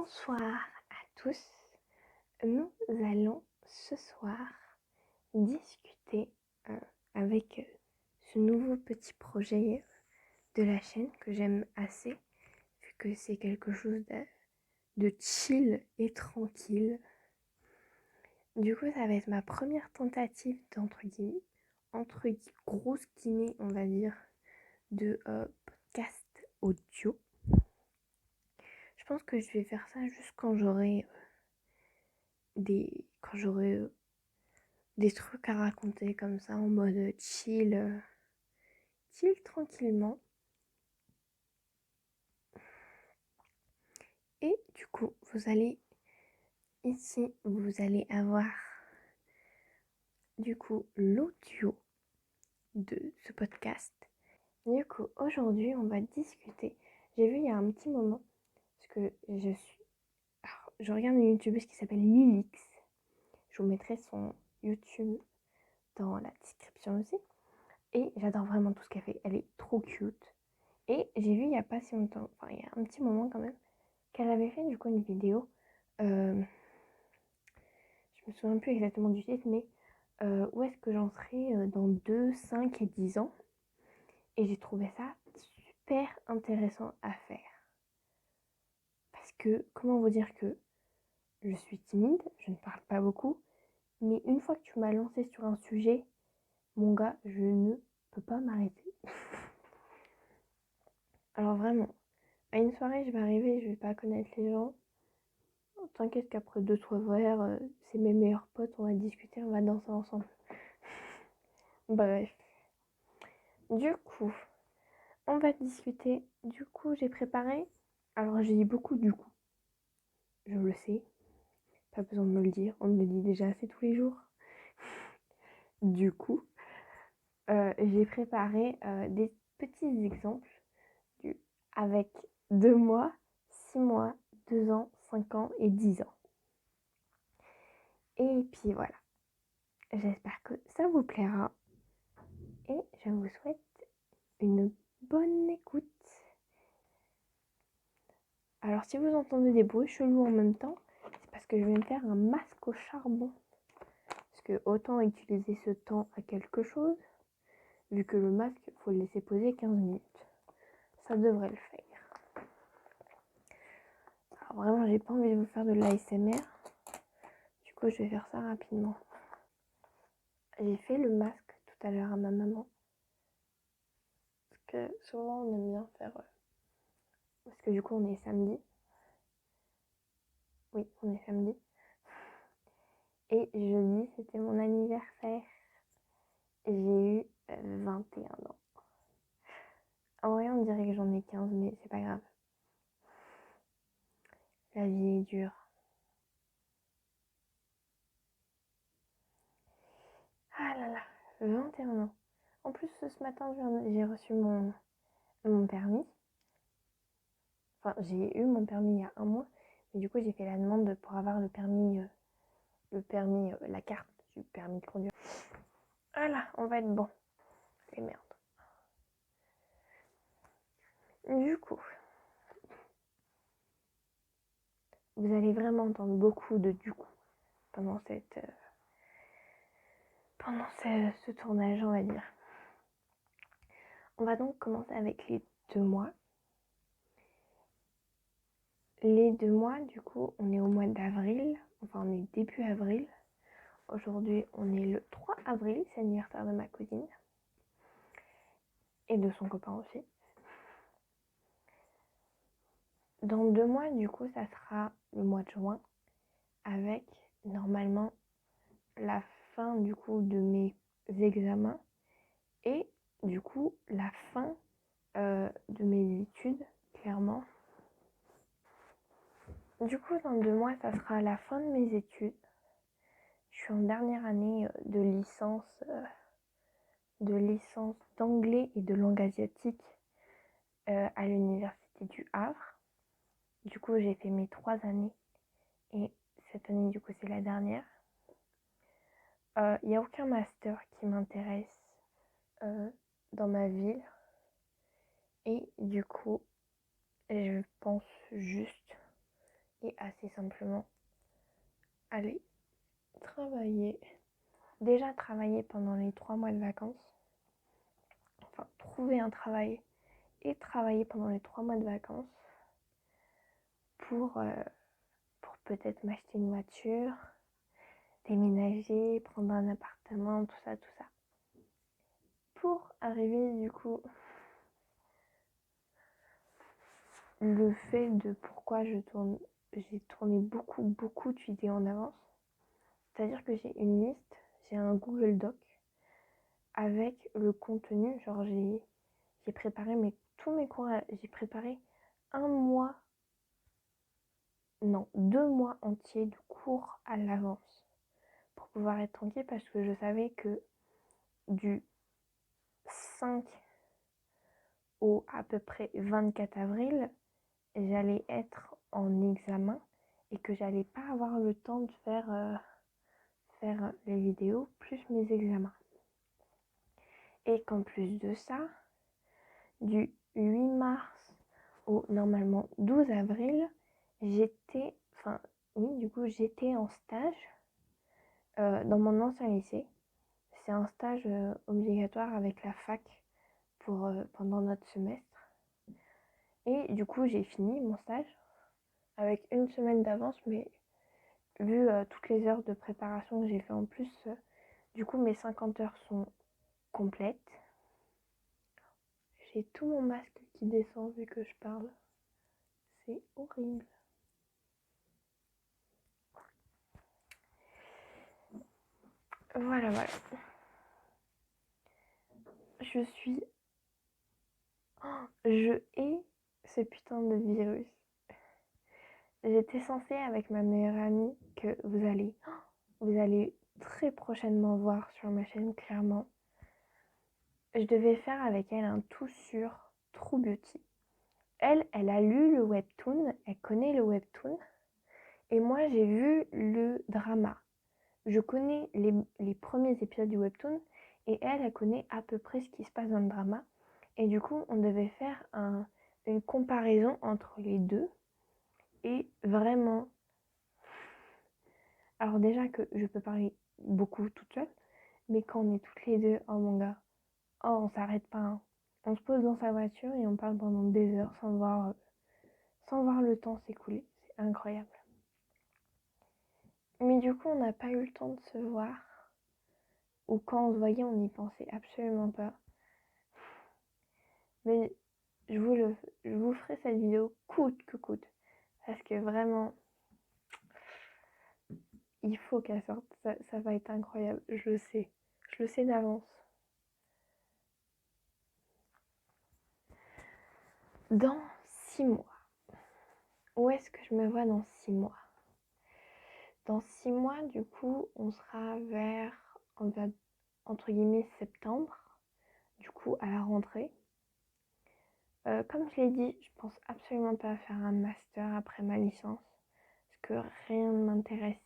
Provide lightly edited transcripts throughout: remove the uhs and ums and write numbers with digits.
Bonsoir à tous. Nous allons ce soir discuter avec ce nouveau petit projet de la chaîne que j'aime assez, vu que c'est quelque chose de chill et tranquille. Du coup, ça va être ma première tentative entre grosses guillemets, on va dire, de podcast audio. Je pense que je vais faire ça juste quand j'aurai des trucs à raconter comme ça en mode chill tranquillement. Et du coup, vous allez avoir du coup l'audio de ce podcast. Du coup, aujourd'hui, on va discuter. J'ai vu il y a un petit moment, parce que je regarde une youtubeuse qui s'appelle Lilix. Je vous mettrai son YouTube dans la description aussi. Et j'adore vraiment tout ce qu'elle fait. Elle est trop cute. Et j'ai vu il y a pas si longtemps, enfin il y a un petit moment quand même, qu'elle avait fait du coup une vidéo. Je me souviens plus exactement du titre, mais où est-ce que j'en serai dans 2, 5 et 10 ans. Et j'ai trouvé ça super intéressant à faire. Parce que, comment vous dire que je suis timide, je ne parle pas beaucoup, mais une fois que tu m'as lancé sur un sujet, mon gars, je ne peux pas m'arrêter. Alors vraiment, à une soirée, je vais arriver, je vais pas connaître les gens. T'inquiète qu'après 2-3 verres, c'est mes meilleurs potes, on va discuter, on va danser ensemble. Bref. Du coup, on va discuter. Du coup, j'ai préparé. Alors, j'ai dit beaucoup du coup. Je le sais. Pas besoin de me le dire. On me le dit déjà assez tous les jours. Du coup, j'ai préparé des petits exemples avec 2 mois, 6 mois, 2 ans, 5 ans et 10 ans. Et puis voilà. J'espère que ça vous plaira. Et je vous souhaite une bonne écoute. Alors si vous entendez des bruits chelous en même temps, c'est parce que je vais me faire un masque au charbon. Parce que autant utiliser ce temps à quelque chose, vu que le masque, il faut le laisser poser 15 minutes. Ça devrait le faire. Alors vraiment, j'ai pas envie de vous faire de l'ASMR. Du coup, je vais faire ça rapidement. J'ai fait le masque tout à l'heure à ma maman. Parce que souvent, on aime bien faire... Parce que du coup, on est samedi. Oui, on est samedi. Et jeudi, c'était mon anniversaire. J'ai eu 21 ans. En vrai, on dirait que j'en ai 15, mais c'est pas grave. La vie est dure. Ah là là, 21 ans. En plus, ce matin, j'ai reçu mon permis. Enfin, j'ai eu mon permis il y a 1 mois. Mais du coup, j'ai fait la demande pour avoir le permis, la carte du permis de conduire. Ah là, on va être bon. Et merde. Du coup, vous allez vraiment entendre beaucoup de du coup pendant ce tournage, on va dire. On va donc commencer avec les 2 mois. Les 2 mois, du coup, on est au mois d'avril. Enfin, on est début avril. Aujourd'hui, on est le 3 avril. C'est l'anniversaire de ma cousine. Et de son copain aussi. Dans 2 mois, du coup, ça sera le mois de juin. Avec, normalement, la fin, du coup, de mes examens. Et, du coup, la fin de mes études, clairement. Du coup, dans 2 mois, ça sera la fin de mes études. Je suis en dernière année de licence d'anglais et de langue asiatique à l'université du Havre. Du coup, j'ai fait mes 3 années et cette année, du coup, c'est la dernière. Il n'y a aucun master qui m'intéresse dans ma ville. Et du coup, je pense juste et assez simplement aller travailler. Déjà travailler pendant les 3 mois de vacances, enfin trouver un travail et travailler pendant les 3 mois de vacances pour peut-être m'acheter une voiture, déménager, prendre un appartement, tout ça, tout ça. Pour arriver du coup, le fait de pourquoi j'ai tourné beaucoup de vidéos en avance, c'est-à-dire que j'ai une liste, j'ai un Google Doc avec le contenu, genre j'ai préparé tous mes cours, j'ai préparé 2 mois entiers de cours à l'avance pour pouvoir être tranquille parce que je savais que du 5 au à peu près 24 avril, j'allais être en examen et que j'allais pas avoir le temps de faire les vidéos plus mes examens. Et qu'en plus de ça, du 8 mars au normalement 12 avril, j'étais en stage dans mon ancien lycée. C'est un stage obligatoire avec la fac pendant notre semestre. Et du coup, j'ai fini mon stage avec une semaine d'avance, mais vu toutes les heures de préparation que j'ai fait en plus, du coup, mes 50 heures sont complètes. J'ai tout mon masque qui descend vu que je parle. C'est horrible. Voilà. Je hais ce putain de virus. J'étais censée avec ma meilleure amie que vous allez très prochainement voir sur ma chaîne clairement. Je devais faire avec elle un tout sur True Beauty. Elle a lu le webtoon, elle connaît le webtoon. Et moi, j'ai vu le drama. Je connais les premiers épisodes du webtoon et elle connaît à peu près ce qui se passe dans le drama. Et du coup, on devait faire une comparaison entre les deux. Et vraiment, alors déjà que je peux parler beaucoup toute seule, mais quand on est toutes les deux, oh mon gars, on s'arrête pas. Hein. On se pose dans sa voiture et on parle pendant des heures sans voir le temps s'écouler. C'est incroyable. Mais du coup, on n'a pas eu le temps de se voir. Ou quand on se voyait, on n'y pensait absolument pas. Mais je vous ferai cette vidéo coûte que coûte. Parce que vraiment, il faut qu'elle sorte. Ça va être incroyable. Je le sais. Je le sais d'avance. Dans 6 mois. Où est-ce que je me vois dans 6 mois? Dans 6 mois, du coup, on sera entre guillemets, septembre. Du coup, à la rentrée. Comme je l'ai dit, je pense absolument pas faire un master après ma licence. Parce que rien ne m'intéresse.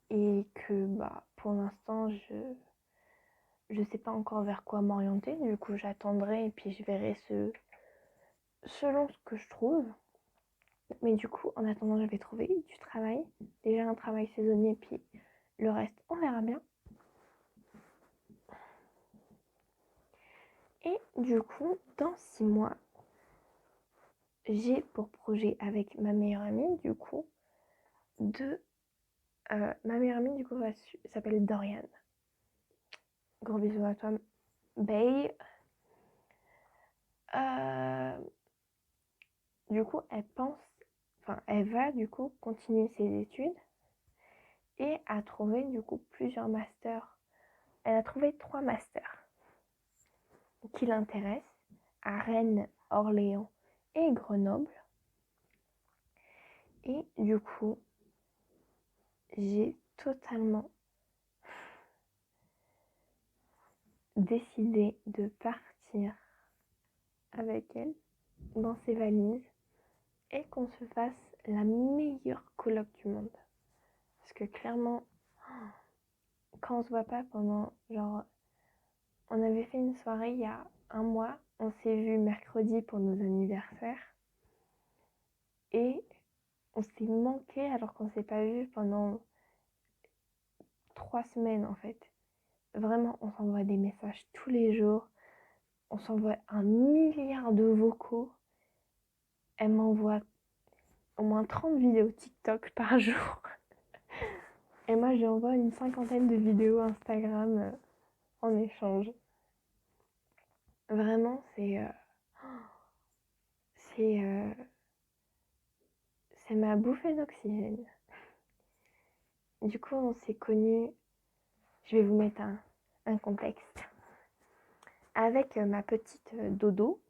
Et que pour l'instant, je sais pas encore vers quoi m'orienter. Du coup, j'attendrai et puis je verrai selon ce que je trouve. Mais du coup, en attendant, je vais trouver du travail. Déjà un travail saisonnier, puis le reste, on verra bien. Et du coup, dans 6 mois, j'ai pour projet avec ma meilleure amie, du coup, ma meilleure amie, du coup, s'appelle Dorian. Gros bisous à toi, Bay. Du coup, elle va du coup continuer ses études et a trouvé du coup plusieurs masters. Elle a trouvé 3 masters qui l'intéressent à Rennes, Orléans et Grenoble. Et du coup, j'ai totalement décidé de partir avec elle dans ses valises et qu'on se fasse la meilleure coloc du monde. Parce que clairement, quand on se voit pas pendant genre... On avait fait une soirée il y a 1 mois, on s'est vu mercredi pour nos anniversaires. Et On s'est manqué alors qu'on s'est pas vu pendant 3 semaines en fait. Vraiment, on s'envoie des messages tous les jours. On s'envoie 1 milliard de vocaux. Elle m'envoie au moins 30 vidéos TikTok par jour. Et moi, je lui envoie une 50aine de vidéos Instagram en échange. Vraiment, c'est, euh, c'est ma bouffée d'oxygène. Du coup, on s'est connus. Je vais vous mettre un contexte. Avec ma petite Dodo,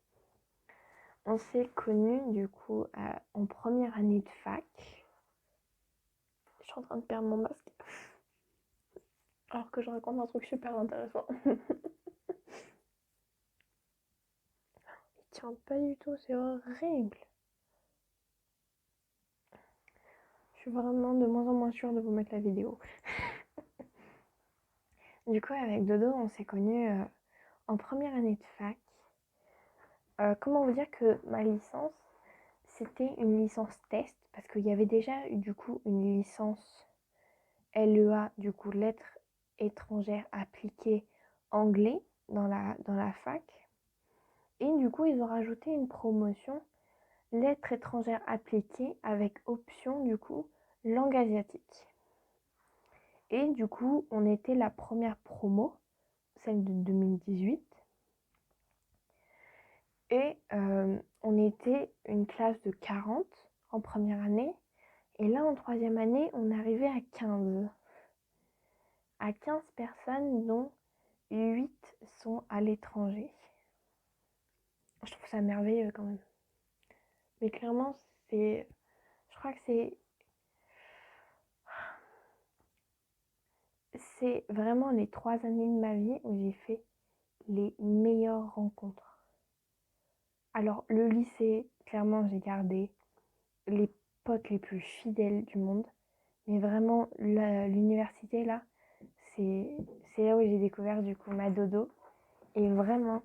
on s'est connus du coup en première année de fac. Je suis en train de perdre mon masque. Alors que je raconte un truc super intéressant. Il tient pas du tout, c'est horrible. Je suis vraiment de moins en moins sûre de vous mettre la vidéo. Du coup, avec Dodo, on s'est connus en première année de fac. Comment vous dire que ma licence, c'était une licence test, parce qu'il y avait déjà eu du coup une licence LEA, du coup lettres étrangères appliquées anglais dans la fac. Et du coup, ils ont rajouté une promotion lettres étrangères appliquées avec option du coup langue asiatique. Et du coup, on était la première promo, celle de 2018. Et on était une classe de 40 en première année. Et là, en troisième année, on arrivait à 15. À 15 personnes, dont 8 sont à l'étranger. Je trouve ça merveilleux quand même. Mais clairement, je crois que c'est vraiment les 3 années de ma vie où j'ai fait les meilleures rencontres. Alors, le lycée, clairement, j'ai gardé les potes les plus fidèles du monde. Mais vraiment, l'université, là, c'est là où j'ai découvert du coup ma Dodo. Et vraiment,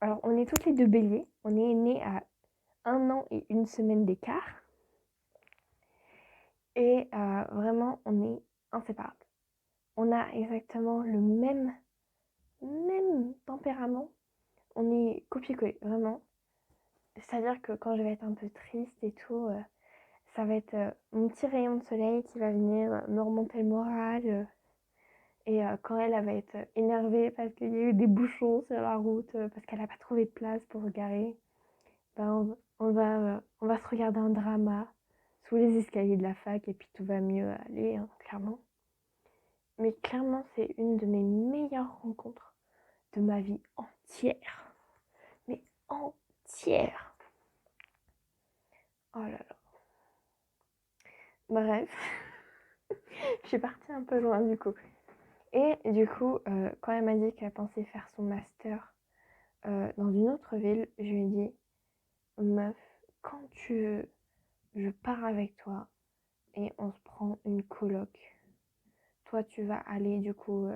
alors on est toutes les deux béliers. On est nés à 1 an et 1 semaine d'écart. Et vraiment, on est inséparables. On a exactement le même tempérament. On est copier-coller, vraiment. C'est-à-dire que quand je vais être un peu triste et tout, ça va être mon petit rayon de soleil qui va venir me remonter le moral. Et quand elle va être énervée parce qu'il y a eu des bouchons sur la route, parce qu'elle n'a pas trouvé de place pour se garer, ben on va se regarder un drama sous les escaliers de la fac et puis tout va mieux aller, hein, clairement. Mais clairement, c'est une de mes meilleures rencontres de ma vie entière. Mais entière. Oh là là. Bref, je suis partie un peu loin du coup. Et du coup, quand elle m'a dit qu'elle pensait faire son master dans une autre ville, je lui ai dit, meuf, quand tu veux, je pars avec toi et on se prend une coloc. Toi, tu vas aller du coup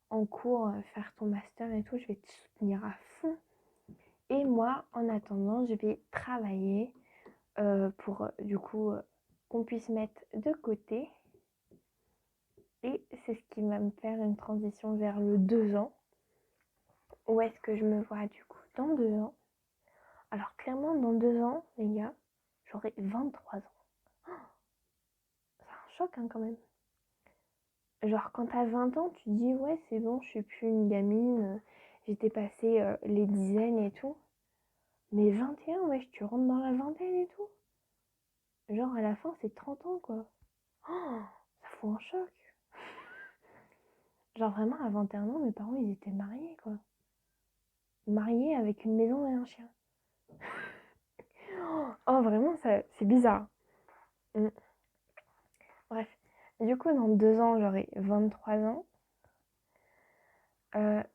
en cours, faire ton master et tout, je vais te soutenir à fond. Et moi, en attendant, je vais travailler pour du coup qu'on puisse mettre de côté. Et c'est ce qui va me faire une transition vers le 2 ans. Où est-ce que je me vois du coup dans 2 ans? Alors clairement, dans 2 ans, les gars, j'aurai 23 ans. C'est un choc hein, quand même. Genre quand t'as 20 ans, tu te dis ouais c'est bon, je suis plus une gamine, j'étais passée les dizaines et tout. Mais 21, wesh, tu rentres dans la vingtaine et tout. Genre à la fin c'est 30 ans quoi. Oh, ça fout un choc. Genre vraiment à 21 ans, mes parents ils étaient mariés quoi. Mariés avec une maison et un chien. Oh vraiment c'est bizarre. Mm. Bref, du coup dans 2 ans j'aurai 23 ans.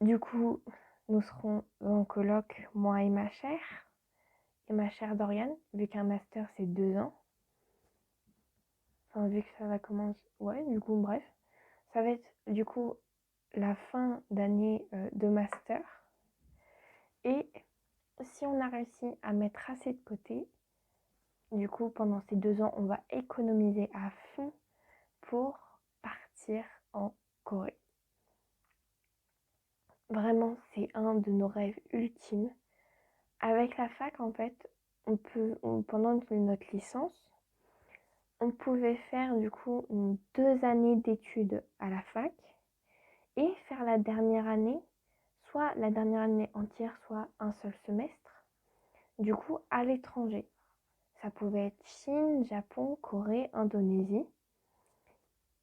Du coup nous serons en coloc, moi et ma chère. Et ma chère Doriane, vu qu'un master c'est 2 ans, enfin vu que ça va commencer, ouais, du coup, bref, ça va être du coup la fin d'année de master. Et si on a réussi à mettre assez de côté, Du coup, pendant ces 2 ans, on va économiser à fond pour partir en Corée. Vraiment, c'est un de nos rêves ultimes. Avec la fac, en fait, pendant notre licence, on pouvait faire du coup 2 années d'études à la fac et faire la dernière année, soit la dernière année entière, soit un seul semestre, du coup à l'étranger. Ça pouvait être Chine, Japon, Corée, Indonésie.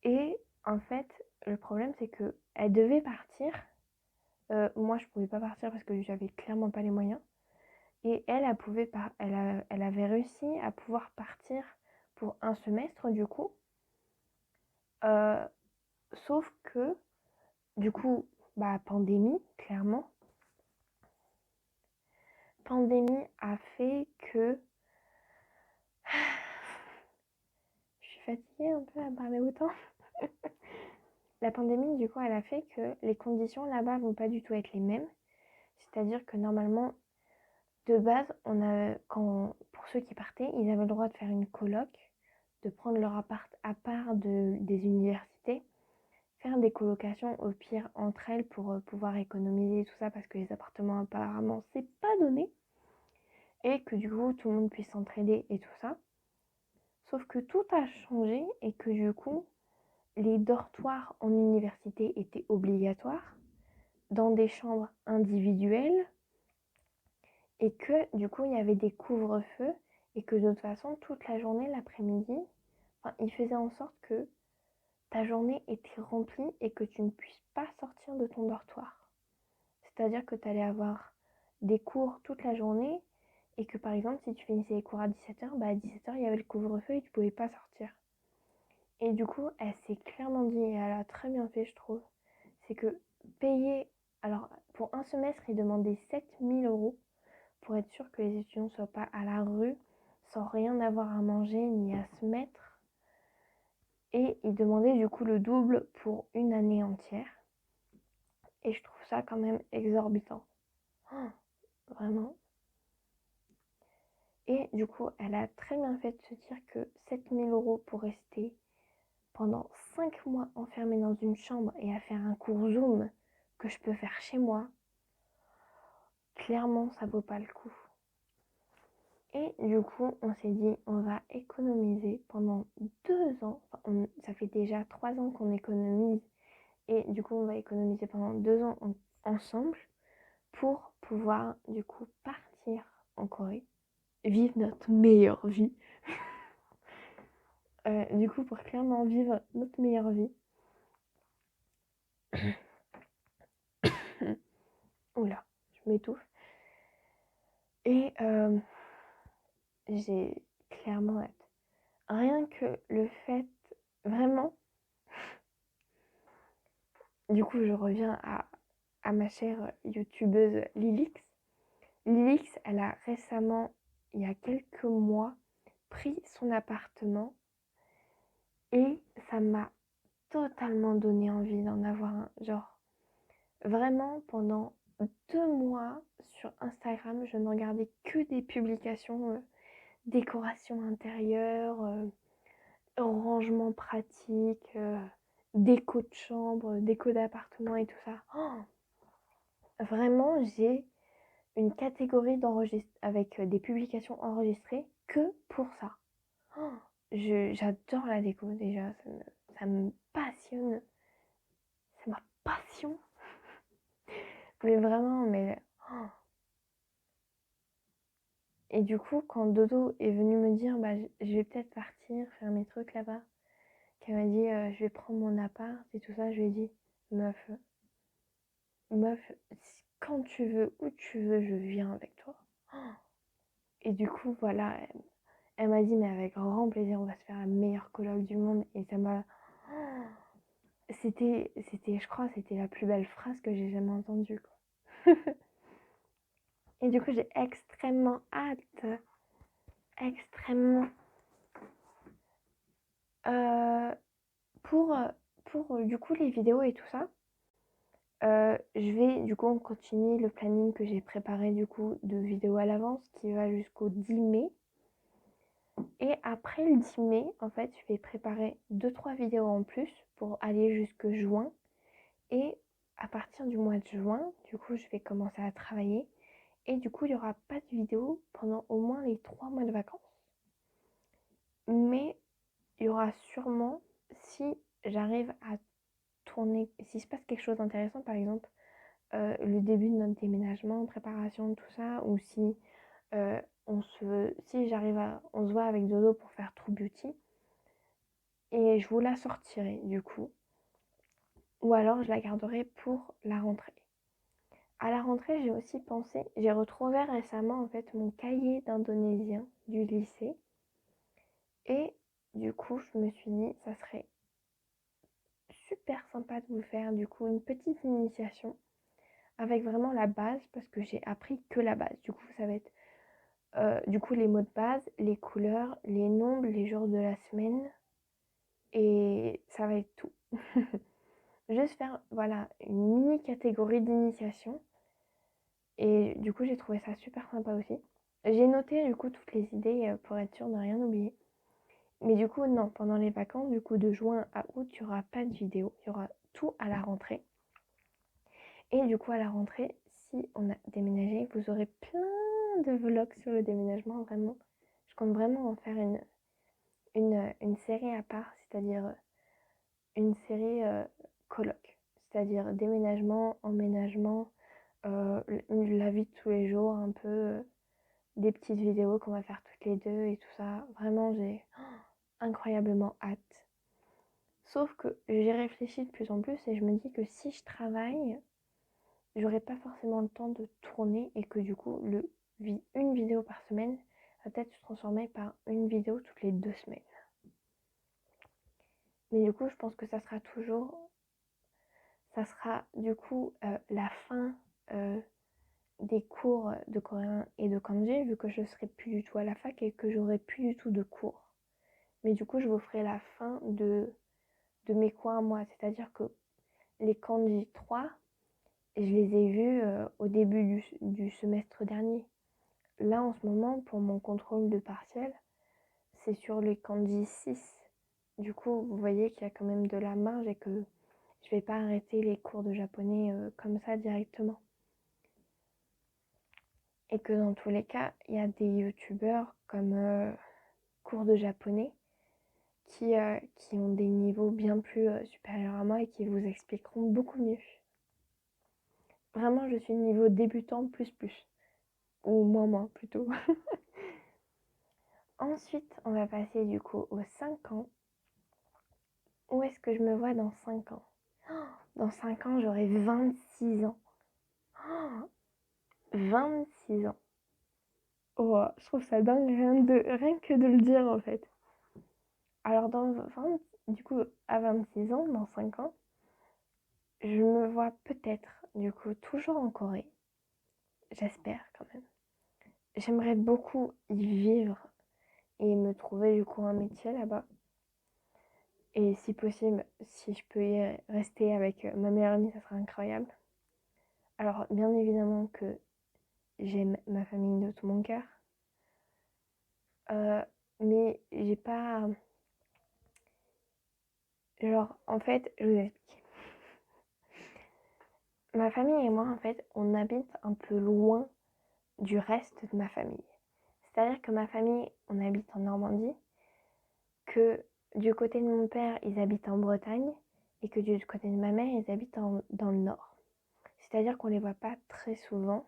Et en fait, le problème c'est que elle devait partir. Moi, je pouvais pas partir parce que j'avais clairement pas les moyens. Et elle avait réussi à pouvoir partir pour un semestre du coup. Euh, Sauf que du coup, pandémie, clairement. Pandémie a fait que je suis fatiguée un peu à parler autant. La pandémie, du coup, elle a fait que les conditions là-bas vont pas du tout être les mêmes. C'est-à-dire que normalement, de base, pour ceux qui partaient, ils avaient le droit de faire une coloc, de prendre leur appart à part des universités, faire des colocations au pire entre elles pour pouvoir économiser tout ça parce que les appartements apparemment c'est pas donné et que du coup tout le monde puisse s'entraider et tout ça. Sauf que tout a changé et que du coup les dortoirs en université étaient obligatoires dans des chambres individuelles et que du coup il y avait des couvre-feux et que de toute façon toute la journée, l'après-midi, ils faisaient en sorte que ta journée était remplie et que tu ne puisses pas sortir de ton dortoir. C'est-à-dire que tu allais avoir des cours toute la journée et que par exemple si tu finissais les cours à 17h, à 17h il y avait le couvre-feu et tu pouvais pas sortir. Et du coup, elle s'est clairement dit, et elle a très bien fait, je trouve, c'est que payer, alors pour un semestre, ils demandaient 7 000 € pour être sûr que les étudiants ne soient pas à la rue, sans rien avoir à manger ni à se mettre. Et ils demandaient du coup le double pour une année entière. Et je trouve ça quand même exorbitant. Oh, vraiment. Et du coup, elle a très bien fait de se dire que 7 000 € pour rester pendant 5 mois enfermée dans une chambre et à faire un cours Zoom que je peux faire chez moi, clairement, ça vaut pas le coup. Et du coup, on s'est dit, on va économiser pendant 2 ans. Ça fait déjà 3 ans qu'on économise. Et du coup, on va économiser pendant 2 ans ensemble pour pouvoir, du coup, partir en Corée, vivre notre meilleure vie. Du coup, pour clairement vivre notre meilleure vie. Oula, je m'étouffe. Et j'ai clairement hâte. Rien que le fait, vraiment, du coup, je reviens à ma chère youtubeuse Lilix. Lilix, elle a récemment, il y a quelques mois, pris son appartement et ça m'a totalement donné envie d'en avoir un. Genre, vraiment, pendant 2 mois sur Instagram, je ne regardais que des publications décoration intérieure, rangement pratique, déco de chambre, déco d'appartement et tout ça. Oh, vraiment, j'ai une catégorie avec des publications enregistrées que pour ça. Oh, j'adore la déco déjà, ça me passionne. C'est ma passion. Mais vraiment, mais... oh. Et du coup, quand Dodo est venu me dire, je vais peut-être partir, faire mes trucs là-bas, qu'elle m'a dit, je vais prendre mon appart et tout ça, je lui ai dit, meuf, quand tu veux, où tu veux, je viens avec toi. Oh. Et du coup, voilà, elle m'a dit, mais avec grand plaisir, on va se faire la meilleure coloc du monde. Et ça m'a... Oh. Je crois, c'était la plus belle phrase que j'ai jamais entendue, quoi. Et du coup, j'ai extrêmement hâte. Extrêmement. Euh, pour du coup les vidéos et tout ça, je vais du coup continuer le planning que j'ai préparé du coup de vidéos à l'avance qui va jusqu'au 10 mai. Et après le 10 mai, en fait, je vais préparer 2-3 vidéos en plus pour aller jusque juin. Et à partir du mois de juin, du coup, je vais commencer à travailler. Et du coup, il n'y aura pas de vidéo pendant au moins les 3 mois de vacances. Mais il y aura sûrement, si j'arrive à tourner, s'il se passe quelque chose d'intéressant, par exemple, le début de notre déménagement, préparation, tout ça, ou si on se voit avec Dodo pour faire True Beauty, et je vous la sortirai du coup, ou alors je la garderai pour la rentrée. À la rentrée, j'ai aussi pensé, j'ai retrouvé récemment en fait mon cahier d'indonésien du lycée, et du coup je me suis dit ça serait super sympa de vous faire du coup une petite initiation avec vraiment la base, parce que j'ai appris que la base. Du coup ça va être du coup les mots de base, les couleurs, les nombres, les jours de la semaine, et ça va être tout. Juste faire voilà une mini catégorie d'initiation, et du coup j'ai trouvé ça super sympa aussi. J'ai noté du coup toutes les idées pour être sûre de rien oublier. Mais du coup non, pendant les vacances du coup de juin à août, il n'y aura pas de vidéo, il y aura tout à la rentrée. Et du coup à la rentrée, si on a déménagé, vous aurez plein de vlogs sur le déménagement, vraiment. Je compte vraiment en faire une série à part, c'est-à-dire une série coloc, c'est-à-dire déménagement, emménagement, la vie de tous les jours, un peu des petites vidéos qu'on va faire toutes les deux et tout ça. Vraiment, j'ai incroyablement hâte. Sauf que j'y réfléchis de plus en plus et je me dis que si je travaille, j'aurai pas forcément le temps de tourner, et que du coup, une vidéo par semaine va peut-être se transformer par une vidéo toutes les 2 semaines. Mais du coup, je pense que ça sera du coup la fin des cours de coréen et de kanji, vu que je serai plus du tout à la fac et que j'aurai plus du tout de cours. Mais du coup, je vous ferai la fin de mes cours à moi, c'est-à-dire que les kanji 3, je les ai vus au début du semestre dernier. Là, en ce moment, pour mon contrôle de partiel, c'est sur les kanji 6. Du coup, vous voyez qu'il y a quand même de la marge et que je vais pas arrêter les cours de japonais comme ça directement. Et que dans tous les cas, il y a des youtubeurs comme cours de japonais qui ont des niveaux bien plus supérieurs à moi et qui vous expliqueront beaucoup mieux. Vraiment, je suis niveau débutant plus plus. Ou moins plutôt. Ensuite, on va passer du coup aux 5 ans. Où est-ce que je me vois dans 5 ans? Dans 5 ans, j'aurai 26 ans. 26 ans. Oh, je trouve ça dingue rien que de le dire en fait. Alors du coup, à 26 ans, dans 5 ans, je me vois peut-être du coup toujours en Corée. J'espère quand même. J'aimerais beaucoup y vivre et me trouver du coup un métier là-bas. Et si possible, si je peux y rester avec ma meilleure amie, ça serait incroyable. Alors bien évidemment que j'aime ma famille de tout mon cœur. Mais j'ai pas... Genre, en fait, je vous explique. Ma famille et moi, en fait, on habite un peu loin du reste de ma famille. C'est-à-dire que ma famille, on habite en Normandie, que du côté de mon père, ils habitent en Bretagne, et que du côté de ma mère, ils habitent dans le nord. C'est-à-dire qu'on les voit pas très souvent,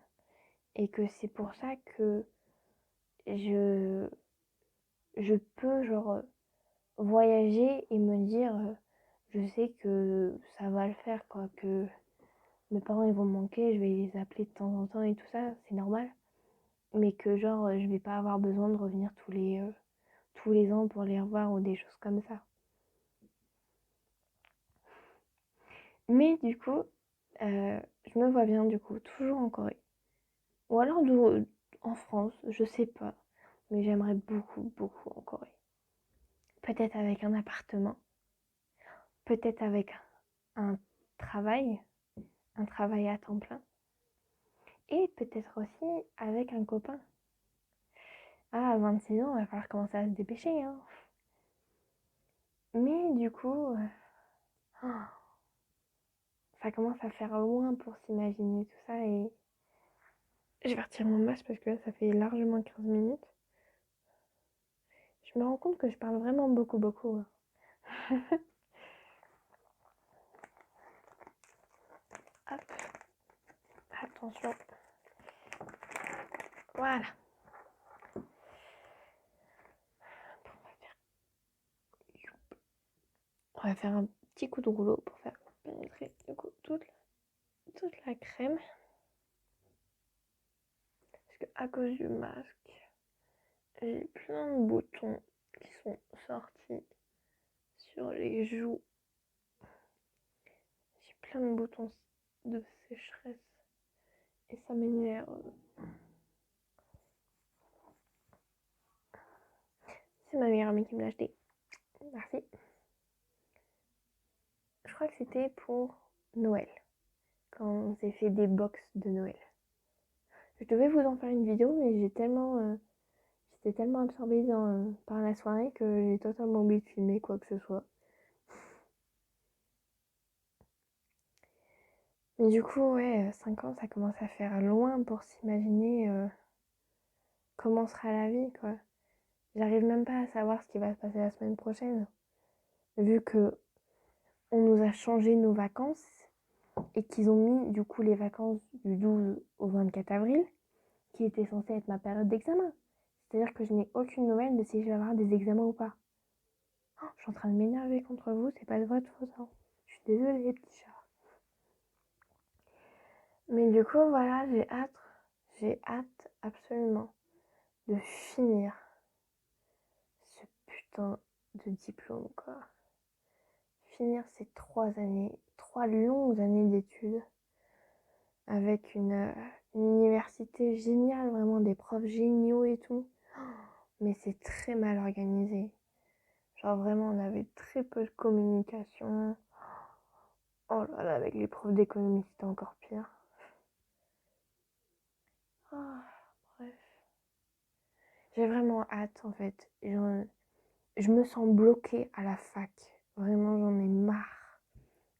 et que c'est pour ça que je, je peux, genre, voyager et me dire, je sais que ça va le faire, quoi, que mes parents ils vont me manquer, je vais les appeler de temps en temps et tout ça, c'est normal. Mais que genre, je vais pas avoir besoin de revenir tous les ans pour les revoir ou des choses comme ça. Mais du coup, je me vois bien du coup toujours en Corée. Ou alors en France, je sais pas. Mais j'aimerais beaucoup, beaucoup en Corée. Peut-être avec un appartement, peut-être avec un travail, un travail à temps plein. Et peut-être aussi avec un copain. Ah, à 26 ans, il va falloir commencer à se dépêcher, hein. Mais du coup, ça commence à faire loin pour s'imaginer tout ça et je vais retirer mon masque parce que là, ça fait largement 15 minutes. Je me rends compte que je parle vraiment beaucoup, beaucoup, hein. Hop, attention. Voilà. On va faire un petit coup de rouleau pour faire pénétrer du coup, toute la crème. Parce que à cause du masque, j'ai plein de boutons qui sont sortis sur les joues. J'ai plein de boutons de sécheresse et ça m'énerve. C'est ma meilleure amie qui me l'a acheté. Merci. Je crois que c'était pour Noël, quand on s'est fait des box de Noël. Je devais vous en faire une vidéo, mais j'étais tellement absorbée par la soirée que j'ai totalement oublié de filmer quoi que ce soit. Mais du coup, ouais, 5 ans, ça commence à faire loin pour s'imaginer comment sera la vie, quoi. J'arrive même pas à savoir ce qui va se passer la semaine prochaine, vu que on nous a changé nos vacances et qu'ils ont mis du coup les vacances du 12 au 24 avril, qui était censée être ma période d'examen. C'est-à-dire que je n'ai aucune nouvelle de si je vais avoir des examens ou pas. Oh, je suis en train de m'énerver contre vous, c'est pas de votre faute, hein. Je suis désolée, petit chat. Mais du coup, voilà, j'ai hâte absolument de finir ce putain de diplôme, quoi. Finir ces 3 années, 3 longues années d'études avec une université géniale, vraiment des profs géniaux et tout. Mais c'est très mal organisé. Genre vraiment, on avait très peu de communication. Oh là là, avec les profs d'économie, c'était encore pire. Oh, bref. J'ai vraiment hâte en fait. Je me sens bloquée à la fac. Vraiment, j'en ai marre.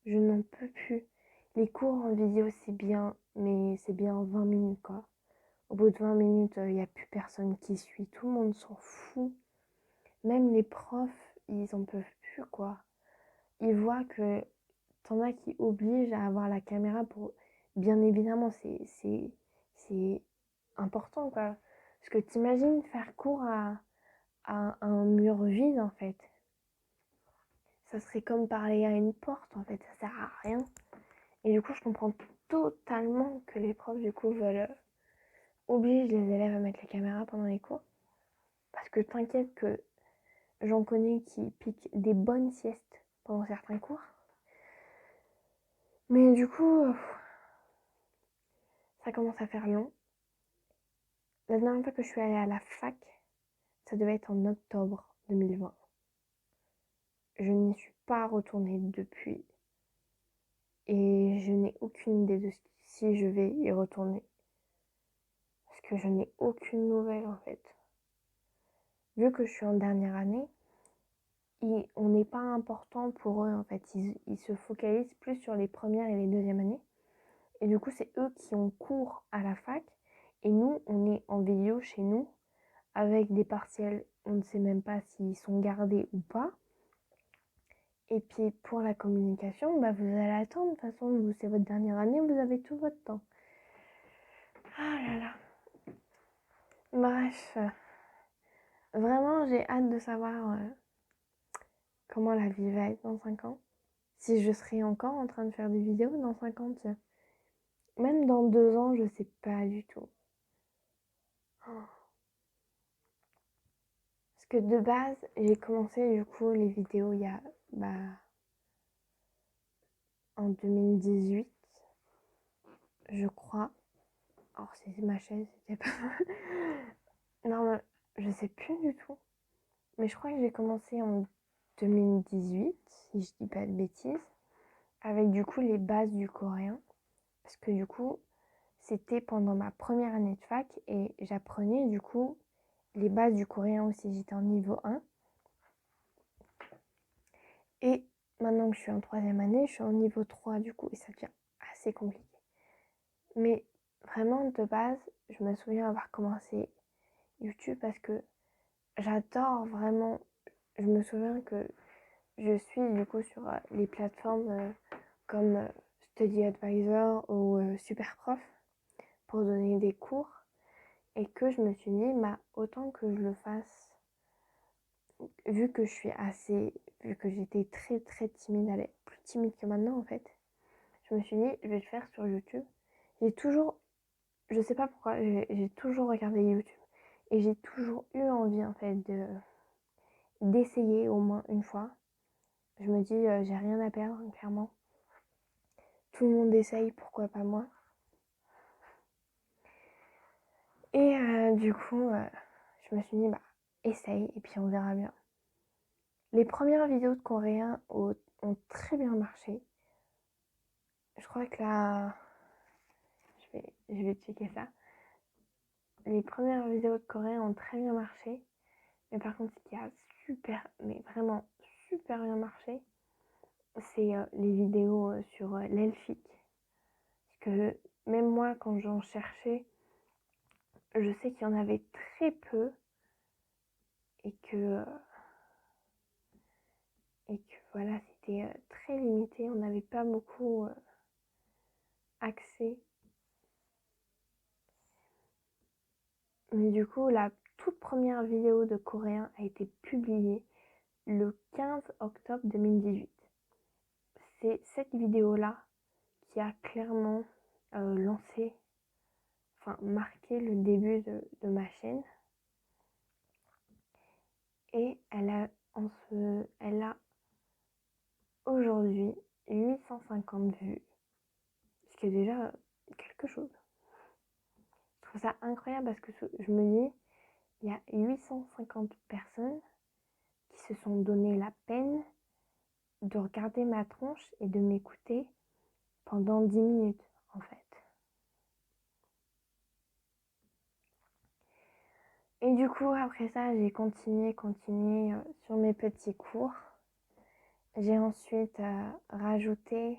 Je n'en peux plus. Les cours en vidéo, c'est bien, mais c'est bien 20 minutes quoi. Au bout de 20 minutes, il n'y a plus personne qui suit. Tout le monde s'en fout. Même les profs, ils en peuvent plus quoi. Ils voient que t'en as qui obligent à avoir la caméra pour... Bien évidemment, c'est important quoi. Parce que t'imagines faire cours à un mur vide en fait. Ça serait comme parler à une porte en fait, ça sert à rien. Et du coup, je comprends totalement que les profs du coup veulent obliger les élèves à mettre les caméras pendant les cours. Parce que t'inquiète que j'en connais qui piquent des bonnes siestes pendant certains cours. Mais du coup, ça commence à faire long. La dernière fois que je suis allée à la fac, ça devait être en octobre 2020. Je n'y suis pas retournée depuis. Et je n'ai aucune idée de si je vais y retourner. Parce que je n'ai aucune nouvelle en fait. Vu que je suis en dernière année, on n'est pas important pour eux en fait. Ils se focalisent plus sur les premières et les deuxièmes années. Et du coup, c'est eux qui ont cours à la fac. Et nous, on est en vidéo chez nous avec des partiels. On ne sait même pas s'ils sont gardés ou pas. Et puis pour la communication, bah, vous allez attendre. De toute façon, c'est votre dernière année, vous avez tout votre temps. Ah là là. Bref, vraiment, j'ai hâte de savoir comment la vie va être dans 5 ans. Si je serai encore en train de faire des vidéos dans 5 ans, tiens. Même dans 2 ans, je sais pas du tout. Parce que de base, j'ai commencé du coup les vidéos il y a en 2018, je crois. Alors c'est ma chaise, c'était pas... non, mais je sais plus du tout. Mais je crois que j'ai commencé en 2018, si je dis pas de bêtises, avec du coup les bases du coréen. Parce que du coup, c'était pendant ma première année de fac et j'apprenais du coup les bases du coréen aussi, j'étais en niveau 1. Et maintenant que je suis en 3e année, je suis en niveau 3 du coup, et ça devient assez compliqué. Mais vraiment, de base, je me souviens avoir commencé YouTube parce que j'adore vraiment. Je me souviens que je suis du coup sur les plateformes comme Study Advisor ou Superprof pour donner des cours. Et que je me suis dit, bah, autant que je le fasse, vu que j'étais très très timide, elle est plus timide que maintenant en fait, je me suis dit, je vais le faire sur YouTube. Je sais pas pourquoi, j'ai toujours regardé YouTube. Et j'ai toujours eu envie en fait d'essayer au moins une fois. Je me dis, j'ai rien à perdre, clairement. Tout le monde essaye, pourquoi pas moi. Et du coup, je me suis dit, bah, essaye et puis on verra bien. Les premières vidéos de coréen ont très bien marché. Je crois que là, je vais checker ça. Les premières vidéos de coréen ont très bien marché. Mais par contre, ce qui a mais vraiment super bien marché, c'est les vidéos sur l'elfique. Parce que même moi, quand j'en cherchais, je sais qu'il y en avait très peu et que voilà, c'était très limité. On n'avait pas beaucoup accès. Mais du coup, la toute première vidéo de coréen a été publiée le 15 octobre 2018. C'est cette vidéo-là qui a clairement lancé, enfin marqué le début de ma chaîne. Et elle a aujourd'hui 850 vues, ce qui est déjà quelque chose. Je trouve ça incroyable parce que je me dis, il y a 850 personnes qui se sont donné la peine de regarder ma tronche et de m'écouter pendant 10 minutes en fait. Et du coup, après ça, j'ai continué sur mes petits cours. J'ai ensuite rajouté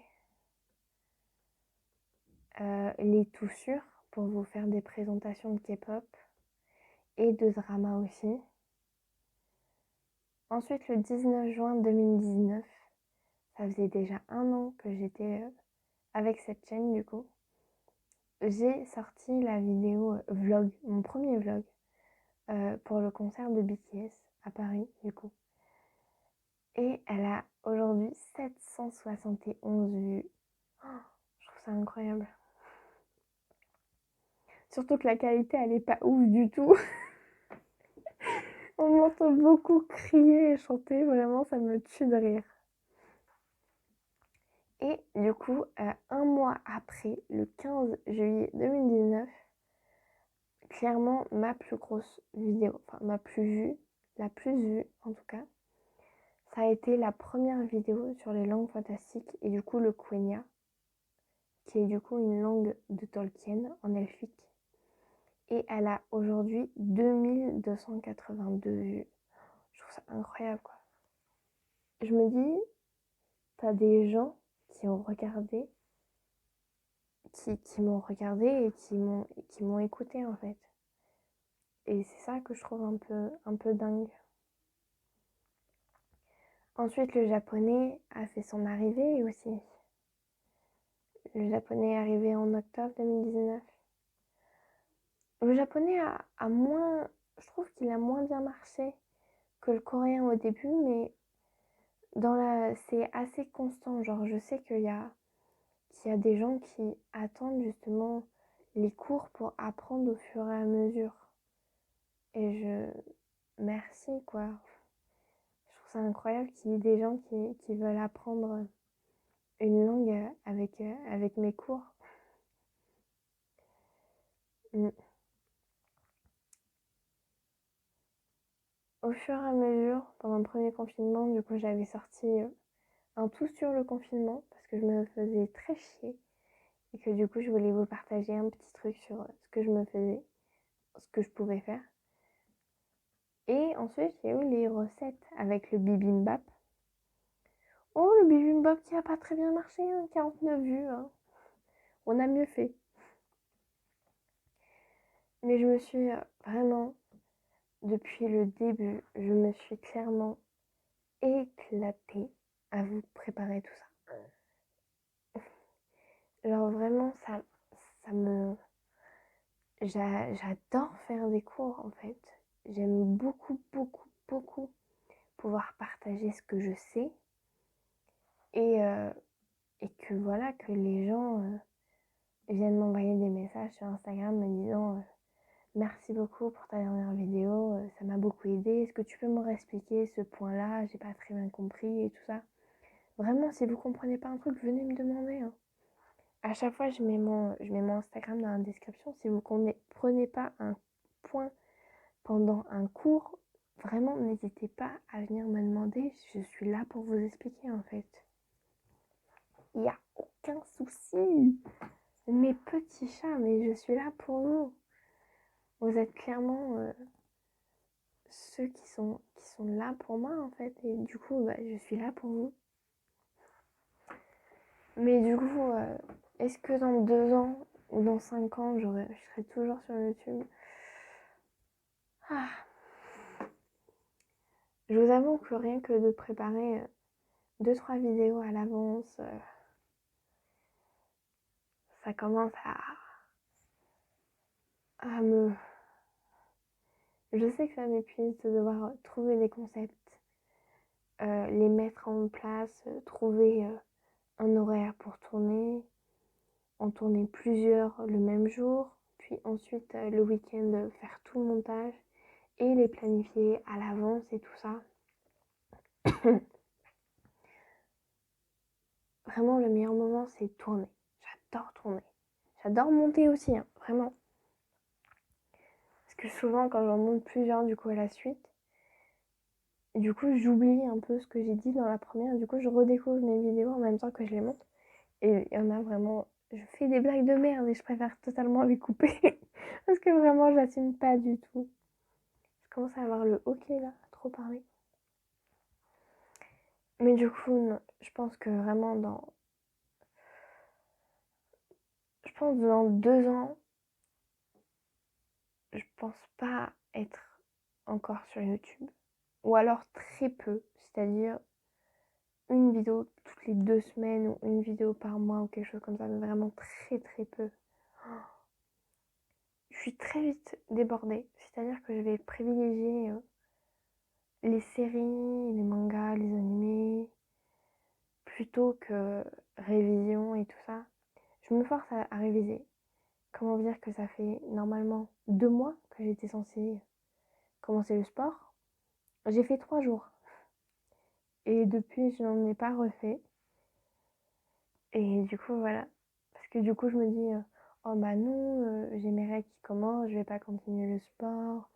les toussures pour vous faire des présentations de K-pop et de drama aussi. Ensuite, le 19 juin 2019, ça faisait déjà 1 an que j'étais avec cette chaîne du coup. J'ai sorti la vidéo vlog, mon premier vlog, pour le concert de BTS à Paris du coup. Et elle a aujourd'hui 771 vues. Oh, je trouve ça incroyable. Surtout que la qualité, elle est pas ouf du tout. On m'entend beaucoup crier et chanter, vraiment, ça me tue de rire. Et du coup, 1 mois après, le 15 juillet 2019, clairement ma plus grosse vidéo, enfin ma plus vue, la plus vue en tout cas, ça a été la première vidéo sur les langues fantastiques et du coup le Quenya, qui est du coup une langue de Tolkien en elfique. Et elle a aujourd'hui 2282 vues. Je trouve ça incroyable quoi. Je me dis, t'as des gens qui ont regardé, qui m'ont regardé et qui m'ont écouté en fait. Et c'est ça que je trouve un peu dingue. Ensuite, le japonais a fait son arrivée aussi. Le japonais est arrivé en octobre 2019. Le japonais a moins, je trouve qu'il a moins bien marché que le coréen au début, mais c'est assez constant. Genre, je sais qu'il y a des gens qui attendent justement les cours pour apprendre au fur et à mesure. Et merci quoi. Je trouve ça incroyable qu'il y ait des gens qui veulent apprendre une langue avec mes cours. Au fur et à mesure, pendant le premier confinement, du coup, j'avais sorti un tout sur le confinement parce que je me faisais très chier et que du coup, je voulais vous partager un petit truc sur ce que je me faisais, ce que je pouvais faire. Et ensuite, j'ai eu les recettes avec le bibimbap. Oh, le bibimbap qui a pas très bien marché, hein, 49 vues. Hein. On a mieux fait. Mais je me suis vraiment, depuis le début, je me suis clairement éclatée à vous préparer tout ça. Genre vraiment, ça me... J'adore faire des cours en fait. J'aime beaucoup, beaucoup, beaucoup pouvoir partager ce que je sais et, euh, et que voilà, que les gens viennent m'envoyer des messages sur Instagram me disant merci beaucoup pour ta dernière vidéo, ça m'a beaucoup aidé. Est-ce que tu peux me réexpliquer ce point-là? J'ai pas très bien compris et tout ça. Vraiment, si vous comprenez pas un truc, venez me demander. Hein. À chaque fois, je mets mon Instagram dans la description. Si vous ne comprenez pas un point pendant un cours, vraiment, n'hésitez pas à venir me demander. Je suis là pour vous expliquer en fait. Il n'y a aucun souci. Mes petits chats, mais je suis là pour vous. Vous êtes clairement ceux qui sont là pour moi en fait. Et du coup, je suis là pour vous. Mais du coup, est-ce que dans 2 ans ou dans 5 ans, je serai toujours sur YouTube? Ah. Je vous avoue que rien que de préparer 2-3 vidéos à l'avance, ça commence à me... Je sais que ça m'épuise de devoir trouver des concepts, les mettre en place, trouver un horaire pour tourner, en tourner plusieurs le même jour, puis ensuite le week-end faire tout le montage et les planifier à l'avance et tout ça. Vraiment, le meilleur moment, c'est tourner. J'adore tourner. J'adore monter aussi, hein, vraiment. Parce que souvent, quand j'en monte plusieurs, du coup, à la suite, du coup, j'oublie un peu ce que j'ai dit dans la première. Du coup, je redécouvre mes vidéos en même temps que je les monte. Et il y en a vraiment... Je fais des blagues de merde et je préfère totalement les couper. Parce que vraiment, j'assume pas du tout. Je commence à avoir le hockey, là, à trop parler. Mais du coup, non, je pense que vraiment Je pense que dans 2 ans, je pense pas être encore sur YouTube. Ou alors très peu, c'est-à-dire une vidéo toutes les 2 semaines ou une vidéo par mois ou quelque chose comme ça, mais vraiment très très peu. Je suis très vite débordée, c'est-à-dire que je vais privilégier les séries, les mangas, les animés, plutôt que révision et tout ça. Je me force à réviser. Comment dire que ça fait normalement 2 mois que j'étais censée commencer le sport. J'ai fait 3 jours. Et depuis, je n'en ai pas refait. Et du coup, voilà. Parce que du coup, je me dis, oh bah non, j'ai mes règles qui commencent, je vais pas continuer le sport.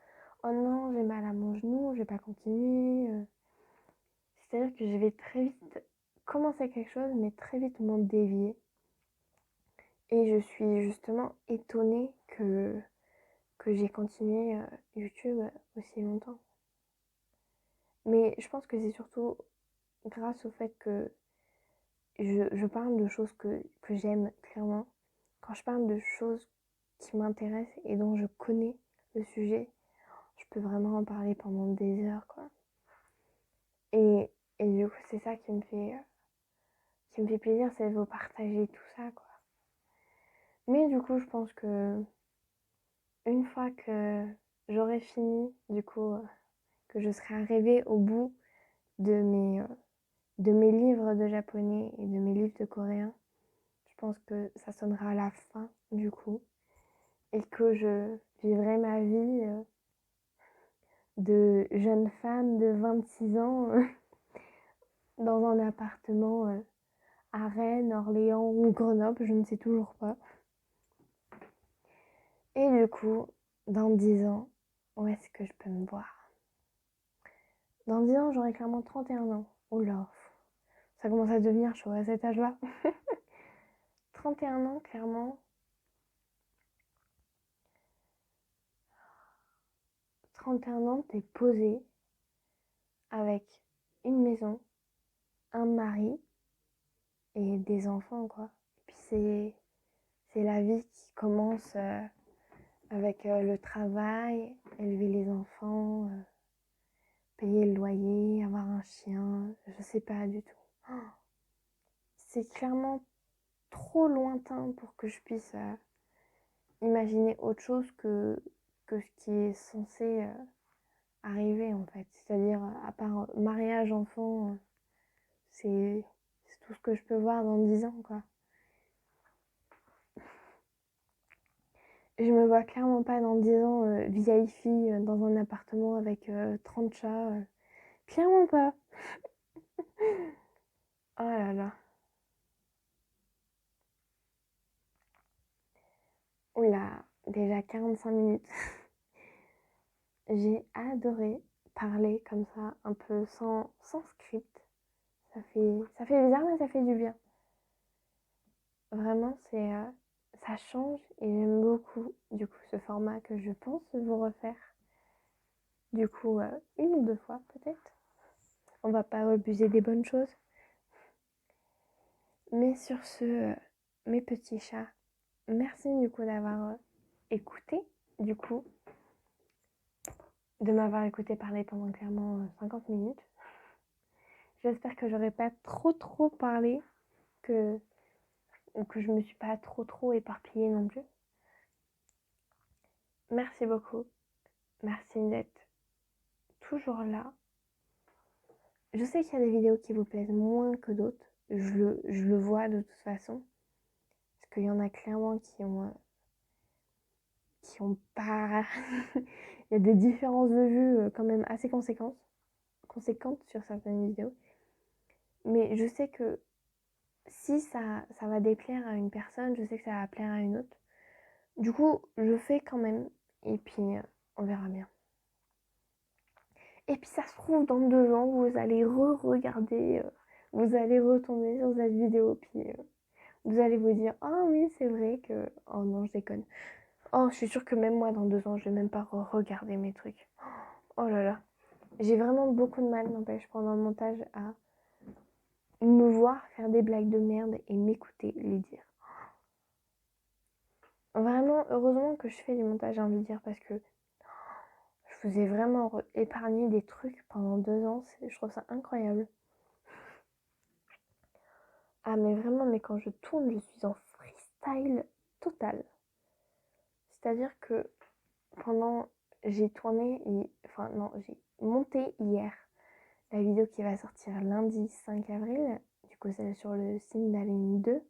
Oh non, j'ai mal à mon genou, je vais pas continuer. C'est-à-dire que je vais très vite commencer quelque chose, mais très vite m'en dévier. Et je suis justement étonnée que j'ai continué YouTube aussi longtemps. Mais je pense que c'est surtout grâce au fait que je parle de choses que j'aime clairement. Quand je parle de choses qui m'intéressent et dont je connais le sujet, je peux vraiment en parler pendant des heures, quoi. Et, et du coup, c'est ça qui me fait plaisir, c'est de vous partager tout ça, quoi. Mais du coup, je pense que une fois que j'aurai fini, du coup, que je serai arrivée au bout de mes livres de japonais et de mes livres de coréen, je pense que ça sonnera à la fin, du coup. Et que je vivrai ma vie de jeune femme de 26 ans dans un appartement à Rennes, Orléans ou Grenoble, je ne sais toujours pas. Et du coup, dans 10 ans, où est-ce que je peux me voir? Dans 10 ans, j'aurai clairement 31 ans. Oula, ça commence à devenir chaud à cet âge-là. 31 ans, clairement. 31 ans, t'es posé avec une maison, un mari et des enfants, quoi. Et puis c'est la vie qui commence avec le travail, élever les enfants, payer le loyer, avoir un chien, je sais pas du tout. Oh, c'est clairement trop lointain pour que je puisse imaginer autre chose que ce qui est censé arriver en fait. C'est-à-dire, à part mariage, enfant, c'est tout ce que je peux voir dans 10 ans, quoi. Je me vois clairement pas dans 10 ans vieille fille dans un appartement avec 30 chats. Clairement pas. Oh là là. Oula, déjà 45 minutes. J'ai adoré parler comme ça, un peu sans script. Ça fait bizarre, mais ça fait du bien. Vraiment, ça change et j'aime beaucoup du coup ce format que je pense vous refaire. Du coup, une ou deux fois peut-être. On va pas abuser des bonnes choses. Mais sur ce, mes petits chats, merci du coup d'avoir écouté, du coup, de m'avoir écouté parler pendant clairement 50 minutes. J'espère que j'aurais pas trop parlé, ou que je me suis pas trop éparpillée non plus. Merci beaucoup. Merci d'être toujours là. Je sais qu'il y a des vidéos qui vous plaisent moins que d'autres. Je le vois de toute façon. Parce qu'il y en a clairement qui ont pas... Il y a des différences de vue quand même assez conséquentes sur certaines vidéos. Mais je sais que si ça va déplaire à une personne, je sais que ça va plaire à une autre. Du coup, je fais quand même. Et puis, on verra bien. Et puis, ça se trouve, dans 2 ans, vous allez re-regarder, vous allez retomber sur cette vidéo. Puis, vous allez vous dire, ah oui, c'est vrai que... Oh non, je déconne. Oh, je suis sûre que même moi, dans 2 ans, je vais même pas regarder mes trucs. Oh là là. J'ai vraiment beaucoup de mal, n'empêche, pendant le montage, à me voir faire des blagues de merde et m'écouter les dire. Vraiment, heureusement que je fais du montage, j'ai envie de dire, parce que je vous ai vraiment épargné des trucs pendant 2 ans. Je trouve ça incroyable. Ah, mais vraiment, mais quand je tourne, je suis en freestyle total. C'est-à-dire que j'ai tourné, enfin non, j'ai monté hier la vidéo qui va sortir lundi 5 avril, du coup celle sur le Signaling 2.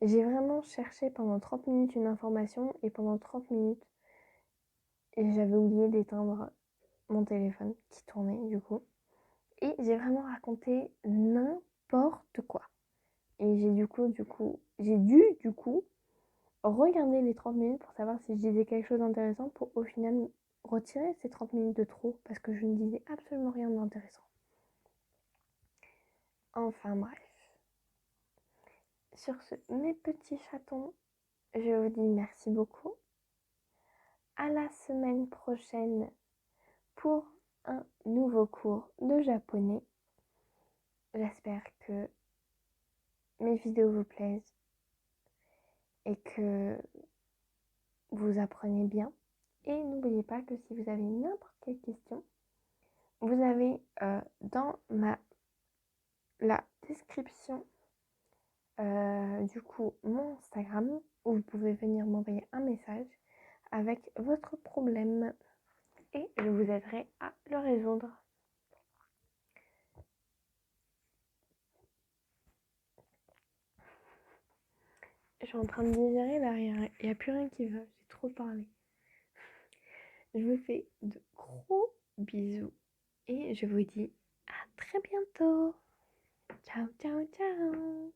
J'ai vraiment cherché pendant 30 minutes une information et pendant 30 minutes, j'avais oublié d'éteindre mon téléphone qui tournait du coup. Et j'ai vraiment raconté n'importe quoi. Et j'ai dû du coup regarder les 30 minutes pour savoir si je disais quelque chose d'intéressant pour au final retirer ces 30 minutes de trop parce que je ne disais absolument rien d'intéressant. Enfin bref. Sur ce, mes petits chatons, je vous dis merci beaucoup. À la semaine prochaine pour un nouveau cours de japonais. J'espère que mes vidéos vous plaisent et que vous apprenez bien. Et n'oubliez pas que si vous avez n'importe quelle question, vous avez dans la description du coup mon Instagram où vous pouvez venir m'envoyer un message avec votre problème et je vous aiderai à le résoudre. Je suis en train de digérer là, il n'y a plus rien qui va, j'ai trop parlé. Je vous fais de gros bisous et je vous dis à très bientôt. Ciao, ciao, ciao.